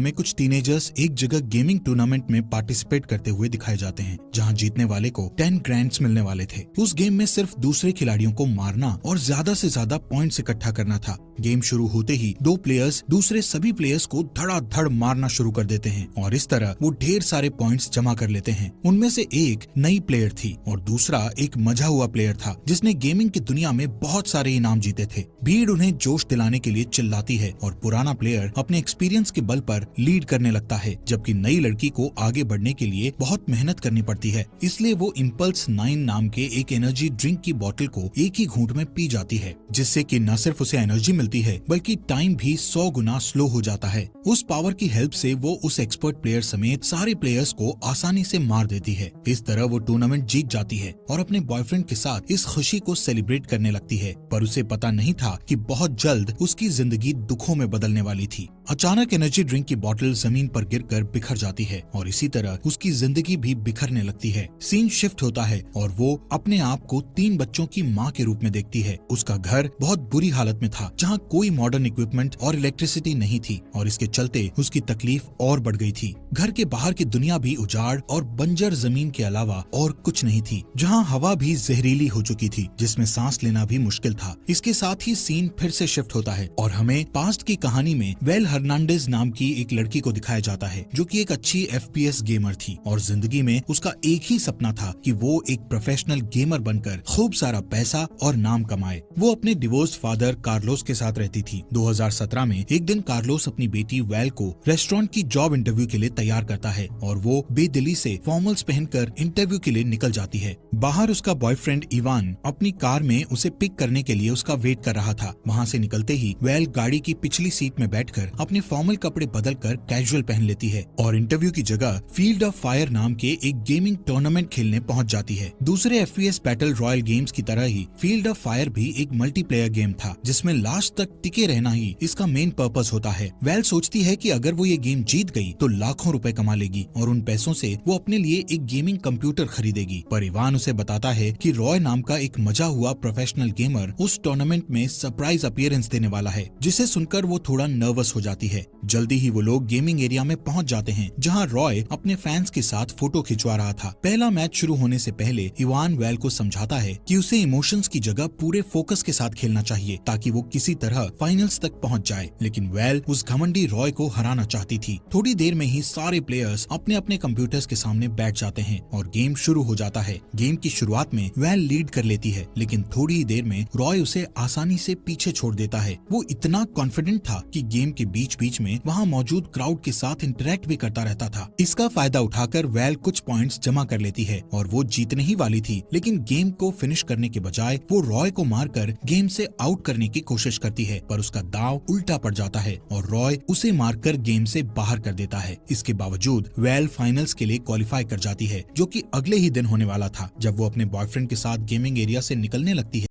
हमें कुछ टीनेजर्स एक जगह गेमिंग टूर्नामेंट में पार्टिसिपेट करते हुए दिखाए जाते हैं, जहां जीतने वाले को 10 ग्रैंड्स मिलने वाले थे। उस गेम में सिर्फ दूसरे खिलाड़ियों को मारना और ज्यादा से ज्यादा पॉइंट्स इकट्ठा करना था। गेम शुरू होते ही दो प्लेयर्स दूसरे सभी प्लेयर्स को धड़ाधड़ मारना शुरू कर देते हैं और इस तरह वो ढेर सारे पॉइंट्स जमा कर लेते हैं। उनमें से एक नई प्लेयर थी और दूसरा एक मजा हुआ प्लेयर था जिसने गेमिंग की दुनिया में बहुत सारे इनाम जीते थे। भीड़ उन्हें जोश दिलाने के लिए चिल्लाती है और पुराना प्लेयर अपने एक्सपीरियंस के बल पर लीड करने लगता है, जबकि नई लड़की को आगे बढ़ने के लिए बहुत मेहनत करनी पड़ती है। इसलिए वो इम्पल्स 9 नाम के एक एनर्जी ड्रिंक की बोतल को एक ही घूंट में पी जाती है, जिससे कि न सिर्फ उसे एनर्जी मिलती है बल्कि टाइम भी 100 गुना स्लो हो जाता है। उस पावर की हेल्प से वो उस एक्सपर्ट प्लेयर समेत सारे प्लेयर्स को आसानी से मार देती है। इस तरह वो टूर्नामेंट जीत जाती है और अपने बॉयफ्रेंड के साथ इस खुशी को सेलिब्रेट करने लगती है, पर उसे पता नहीं था कि बहुत जल्द उसकी जिंदगी दुखों में बदलने वाली थी। अचानक एनर्जी ड्रिंक की बोतल जमीन पर गिरकर बिखर जाती है और इसी तरह उसकी जिंदगी भी बिखरने लगती है। सीन शिफ्ट होता है और वो अपने आप को 3 बच्चों की माँ के रूप में देखती है। उसका घर बहुत बुरी हालत में था, जहाँ कोई मॉडर्न इक्विपमेंट और इलेक्ट्रिसिटी नहीं थी और इसके चलते उसकी तकलीफ और बढ़ गई थी। घर के बाहर की दुनिया भी उजाड़ और बंजर जमीन के अलावा और कुछ नहीं थी, जहाँ हवा भी जहरीली हो चुकी थी, जिसमें सांस लेना भी मुश्किल था। इसके साथ ही सीन फिर से शिफ्ट होता है और हमें पास्ट की कहानी में वेल हर्नांडेज नाम की एक लड़की को दिखाया जाता है, जो कि एक अच्छी FPS गेमर थी और जिंदगी में उसका एक ही सपना था कि वो एक प्रोफेशनल गेमर बनकर खूब सारा पैसा और नाम कमाए। वो अपने डिवोर्स फादर कार्लोस के साथ रहती थी। 2017 में एक दिन कार्लोस अपनी बेटी वेल को रेस्टोरेंट की जॉब इंटरव्यू के लिए तैयार करता है और वो बेदिली से फॉर्मल्स पहनकर इंटरव्यू के लिए निकल जाती है। बाहर उसका बॉयफ्रेंड इवान अपनी कार में उसे पिक करने के लिए उसका वेट कर रहा था। वहाँ से निकलते ही वेल गाड़ी की पिछली सीट में बैठकर अपने फॉर्मल कपड़े बदलकर कैजुअल पहन लेती है और इंटरव्यू की जगह फील्ड ऑफ फायर नाम के एक गेमिंग टूर्नामेंट खेलने पहुंच जाती है। दूसरे FPS बैटल रॉयल गेम्स की तरह ही फील्ड ऑफ फायर भी एक मल्टीप्लेयर गेम था, जिसमें लास्ट तक टिके रहना ही इसका मेन पर्पस होता है। वेल सोचती है कि अगर वो ये गेम जीत गई तो लाखों रुपए कमा लेगी और उन पैसों से वो अपने लिए एक गेमिंग कंप्यूटर खरीदेगी। पर इवान उसे बताता है कि रॉय नाम का एक मजा हुआ प्रोफेशनल गेमर उस टूर्नामेंट में सरप्राइज अपीयरेंस देने वाला है, जिसे सुनकर वो थोड़ा नर्वस हो जाती है। जल्दी ही वो लोग गेमिंग एरिया में पहुंच जाते हैं, जहां रॉय अपने फैंस के साथ फोटो खिंचवा रहा था। पहला मैच शुरू होने से पहले इवान वेल को समझाता है कि उसे इमोशंस की जगह पूरे फोकस के साथ खेलना चाहिए ताकि वो किसी तरह फाइनल्स तक पहुंच जाए, लेकिन वेल उस घमंडी रॉय को हराना चाहती थी। थोड़ी देर में ही सारे प्लेयर्स अपने अपने कंप्यूटर्स के सामने बैठ जाते हैं और गेम शुरू हो जाता है। गेम की शुरुआत में वेल लीड कर लेती है, लेकिन थोड़ी ही देर में रॉय उसे आसानी से पीछे छोड़ देता है। वो इतना कॉन्फिडेंट था कि गेम के बीच बीच में वहाँ मौजूद क्राउड के साथ इंटरेक्ट भी करता रहता था। इसका फायदा उठाकर वेल कुछ पॉइंट्स जमा कर लेती है और वो जीतने ही वाली थी, लेकिन गेम को फिनिश करने के बजाय वो रॉय को मारकर गेम से आउट करने की कोशिश करती है, पर उसका दांव उल्टा पड़ जाता है और रॉय उसे मारकर गेम से बाहर कर देता है। इसके बावजूद वेल फाइनल्स के लिए क्वालिफाई कर जाती है, जो कि अगले ही दिन होने वाला था। जब वो अपने बॉयफ्रेंड के साथ गेमिंग एरिया से निकलने लगती है